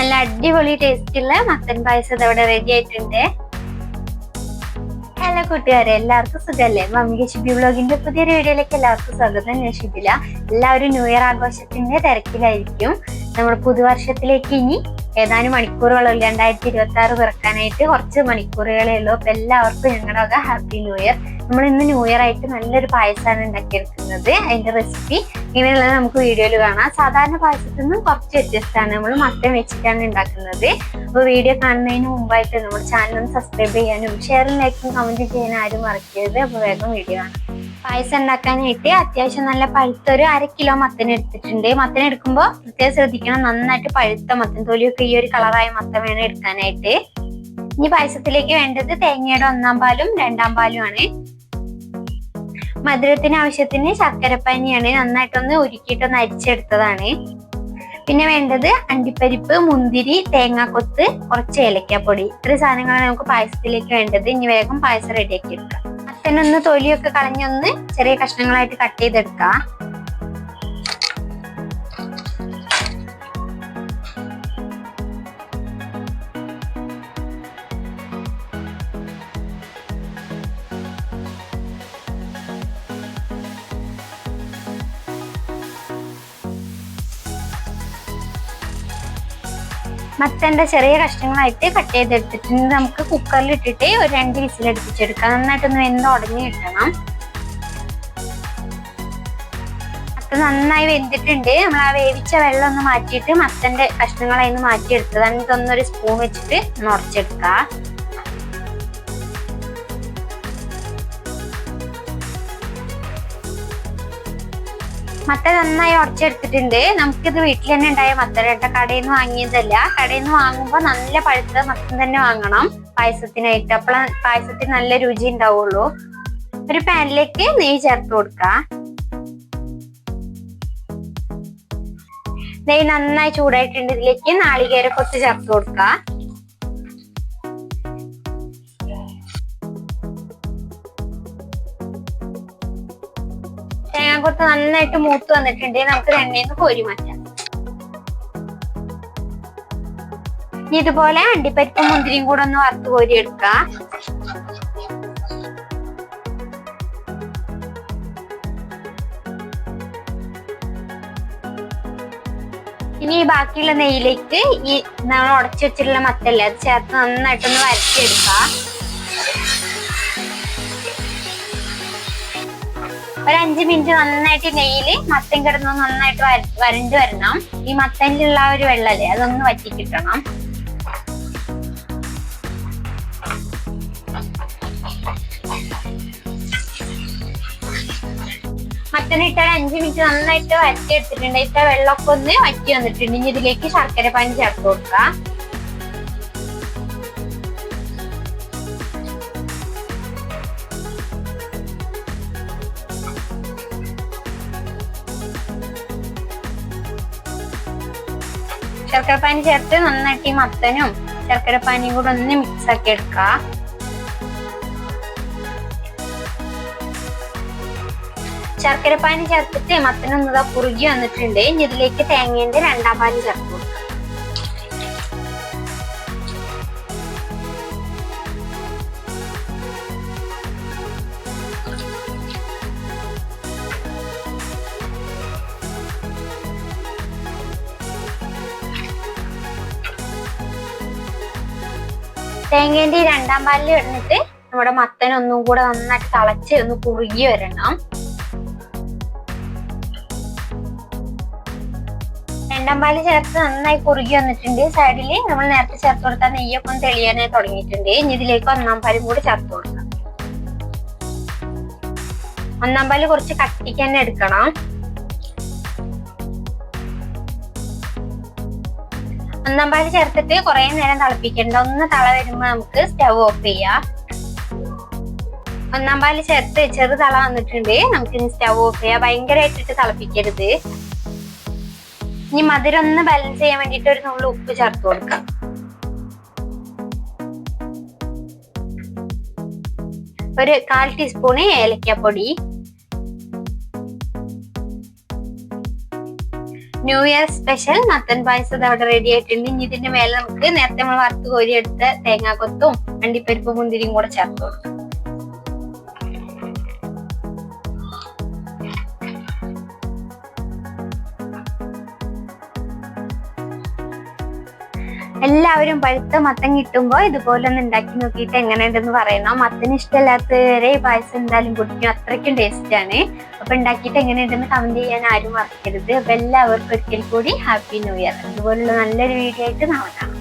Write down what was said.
നല്ല അടിപൊളി ടേസ്റ്റുള്ള മത്തൻ പായസം ഇവിടെ റെഡി ആയിട്ടുണ്ട്. ഹലോ കൂട്ടുകാരെ, എല്ലാവർക്കും സുഖല്ലേ? മമ്മി ഷിബി വ്ലോഗിന്റെ പുതിയൊരു വീഡിയോയിലേക്ക് എല്ലാവർക്കും സ്വാഗതം. ഞാൻ ഷിബില. എല്ലാവരും ന്യൂ ഇയർ ആഘോഷത്തിന്റെ തിരക്കിലായിരിക്കും. നമ്മുടെ പുതുവർഷത്തിലേക്ക് ഇനി ഏതാനും മണിക്കൂറുകളോ 2026 പിറക്കാനായിട്ട് കുറച്ച് മണിക്കൂറുകളേ ഉള്ളൂ. അപ്പൊ എല്ലാവർക്കും ഞങ്ങളുടെ ഹാപ്പി ന്യൂ ഇയർ. നമ്മൾ ഇന്ന് ന്യൂ ഇയർ ആയിട്ട് നല്ലൊരു പായസമാണ് ഉണ്ടാക്കിയെടുക്കുന്നത്. അതിന്റെ റെസിപ്പി ഇങ്ങനെയുള്ളത് നമുക്ക് വീഡിയോയിൽ കാണാം. സാധാരണ പായസത്തിൽ നിന്നും കുറച്ച് വ്യത്യസ്തമാണ്. നമ്മൾ മത്തൻ വെച്ചിട്ടാണ് ഉണ്ടാക്കുന്നത്. അപ്പൊ വീഡിയോ കാണുന്നതിന് മുമ്പായിട്ട് നമ്മുടെ ചാനൽ ഒന്ന് സബ്സ്ക്രൈബ് ചെയ്യാനും ഷെയറും ലൈക്കും കമന്റ് ചെയ്യാനും ആരും മറക്കരുത്. അപ്പൊ വേഗം വീഡിയോ കാണാം. പായസം ഉണ്ടാക്കാനായിട്ട് അത്യാവശ്യം നല്ല പഴുത്ത ഒരു 1/2 കിലോ മത്തൻ എടുത്തിട്ടുണ്ട്. മത്തൻ എടുക്കുമ്പോൾ പ്രത്യേകം ശ്രദ്ധിക്കണം, നന്നായിട്ട് പഴുത്ത മത്തൻ, തൊലിയൊക്കെ ഈ ഒരു കളറായ മത്തൻ വേണം എടുക്കാനായിട്ട്. ഇനി പായസത്തിലേക്ക് വേണ്ടത് തേങ്ങയുടെ 1-ാം പാലും 2-ാം പാലും ആണ്. മധുരത്തിന് ആവശ്യത്തിന് ശർക്കരപ്പാനിയാണ്. നന്നായിട്ടൊന്ന് ഉരുക്കിയിട്ടൊന്ന് അരിച്ചെടുത്തതാണ്. പിന്നെ വേണ്ടത് അണ്ടിപ്പരിപ്പ്, മുന്തിരി, തേങ്ങാക്കൊത്ത്, കുറച്ച് ഏലക്കാപ്പൊടി. ഇത്രയും സാധനങ്ങളാണ് നമുക്ക് പായസത്തിലേക്ക് വേണ്ടത്. ഇനി വേഗം പായസം റെഡിയാക്കി എടുക്കാം. മത്തനൊന്ന് തൊലിയൊക്കെ കളഞ്ഞൊന്ന് ചെറിയ കഷ്ണങ്ങളായിട്ട് കട്ട് ചെയ്തെടുക്കാം. മത്തന്റെ ചെറിയ കഷ്ണങ്ങളായിട്ട് കട്ട് ചെയ്തെടുത്തിട്ടുണ്ട്. നമുക്ക് കുക്കറിൽ ഇട്ടിട്ട് ഒരു 2 വിസിൽ അടുപ്പിച്ചെടുക്കാം. നന്നായിട്ടൊന്ന് വെന്ത് ഉടഞ്ഞു കിട്ടണം. മത്തൻ നന്നായി വെന്തിട്ടുണ്ട്. നമ്മൾ ആ വേവിച്ച വെള്ളം ഒന്ന് മാറ്റിയിട്ട് മത്തന്റെ കഷ്ണങ്ങളായി ഒന്ന് മാറ്റിയെടുത്തതാണ്. ഇതൊന്നൊരു സ്പൂൺ വെച്ചിട്ട് ഉടച്ചെടുക്കാം. മത്തൻ നന്നായി ഉടച്ചെടുത്തിട്ടുണ്ട്. നമുക്കിത് വീട്ടിൽ തന്നെ ഉണ്ടായ മത്തനായിട്ട് കടയിൽ നിന്ന് വാങ്ങിയതല്ല. കടയിൽ നിന്ന് വാങ്ങുമ്പോൾ നല്ല പഴുത്ത മത്തൻ തന്നെ വാങ്ങണം പായസത്തിനായിട്ട്. അപ്പോൾ പായസത്തിന് നല്ല രുചി ഉണ്ടാവുള്ളൂ. ഒരു പാനിലേക്ക് നെയ്യ് ചേർത്ത് കൊടുക്കാം. നെയ്യ് നന്നായി ചൂടായിട്ടുണ്ട്. ഇതിലേക്ക് നാളികേരക്കൊത്ത് ചേർത്ത് കൊടുക്കാം. തേങ്ങാക്കൊത്ത് നന്നായിട്ട് മൂത്ത് വന്നിട്ടുണ്ട്. നമുക്ക് എണ്ണയിൽ നിന്ന് കോരി മാറ്റാം. ഇതുപോലെ അണ്ടിപ്പരിപ്പും മുന്തിരിയും കൂടെ ഒന്ന് വറുത്ത് കോരി എടുക്കാം. ഇനി ഈ ബാക്കിയുള്ള നെയ്യിലേക്ക് ഈ നമ്മൾ ഉടച്ചു വെച്ചിട്ടുള്ള മത്തല്ലേ അത് ചേർത്ത് നന്നായിട്ടൊന്ന് വരട്ടിയെടുക്കാം. ഒരു 5 മിനിറ്റ് നന്നായിട്ട് നെയ്യില് മത്തൻ കിടന്ന് നന്നായിട്ട് വരണ്ട് വരണം. ഈ മത്തനിലുള്ള ഒരു വെള്ളല്ലേ അതൊന്ന് വറ്റി കിട്ടണം. മത്തനിട്ട് ഒരു 5 മിനിറ്റ് നന്നായിട്ട് വരട്ടി എടുത്തിട്ടുണ്ട്. ഇട്ട വെള്ളമൊക്കെ ഒന്ന് വറ്റി വന്നിട്ടുണ്ട്. ഇനി ഇതിലേക്ക് ശർക്കര പാനി ചേർത്ത് കൊടുക്കാം. ശർക്കരപ്പാനി ചേർത്ത് നന്നായിട്ട് ഈ മത്തനും ശർക്കരപ്പാനിയും കൂടെ ഒന്ന് മിക്സ് ആക്കി എടുക്കാം. ശർക്കരപ്പാനി ചേർത്തിട്ട് മത്തനൊന്ന് കുറുകി വന്നിട്ടുണ്ട്. ഇനി ഇതിലേക്ക് തേങ്ങേന്റെ 2-ാം പാല് ചേർത്ത് കൊടുക്കാം. തേങ്ങേന്റെ 2-ാം പാലിൽ ഇടന്നിട്ട് നമ്മുടെ മത്തൻ ഒന്നും കൂടെ നന്നായിട്ട് തിളച്ച് ഒന്ന് കുറുകി വരണം. 2-ാം പാല് ചേർത്ത് നന്നായി കുറുകി വന്നിട്ടുണ്ട്. സൈഡില് നമ്മൾ നേരത്തെ ചേർത്ത് കൊടുത്താൽ നെയ്യൊക്കെ ഒന്ന് തെളിയാനായി തുടങ്ങിയിട്ടുണ്ട്. ഇനി ഇതിലേക്ക് 1-ാം പാലും കൂടെ ചേർത്ത് കൊടുക്കാം. 1-ാം പാല് കുറച്ച് കട്ടിക്ക് തന്നെ എടുക്കണം. 1-ാം പാല് ചേർത്തിട്ട് കുറെ നേരം തിളപ്പിക്കണ്ട. ഒന്ന് തള വരുമ്പോ നമുക്ക് സ്റ്റവ് ഓഫ് ചെയ്യാം. 1-ാം പാല് ചേർത്ത് ചെറു തള വന്നിട്ടുണ്ട്. നമുക്ക് ഇനി സ്റ്റവ് ഓഫ് ചെയ്യാം. ഭയങ്കരമായിട്ടിട്ട് തിളപ്പിക്കരുത്. ഇനി മധുരം ഒന്ന് ബാലൻസ് ചെയ്യാൻ വേണ്ടിട്ട് ഒരു നുള്ളു ഉപ്പ് ചേർത്ത് കൊടുക്കാം. ഒരു 1/4 ടീസ്പൂൺ ഏലക്കാപ്പൊടി. ന്യൂ ഇയർ സ്പെഷ്യൽ മത്തൻ പായസം അവിടെ റെഡി ആയിട്ടുണ്ട്. ഇനി ഇതിന്റെ മേലെ നമുക്ക് നേരത്തെ നമ്മൾ വറുത്ത് കോരി എടുത്ത തേങ്ങാക്കൊത്തും അണ്ടിപ്പരിപ്പും മുന്തിരിയും കൂടെ ചേർത്ത് കൊടുക്കാം. എല്ലാവരും പഴുത്ത മത്തൻ കിട്ടുമ്പോ ഇതുപോലെ ഒന്ന് ഉണ്ടാക്കി നോക്കിയിട്ട് എങ്ങനെയുണ്ടെന്ന് പറയണം. മത്തന് ഇഷ്ടമല്ലാത്തവരെ ഈ പായസം എന്തായാലും കുടിക്കും, അത്രയ്ക്കും ടേസ്റ്റ് ആണ്. അപ്പൊ ഉണ്ടാക്കിയിട്ട് എങ്ങനെയുണ്ടെന്ന് കമന്റ് ചെയ്യാൻ ആരും മറക്കരുത്. അപ്പൊ എല്ലാവർക്കും ഒരിക്കൽ കൂടി ഹാപ്പി ന്യൂ ഇയർ. അതുപോലുള്ള നല്ലൊരു വീഡിയോ ആയിട്ട് നാളെ കാണാം.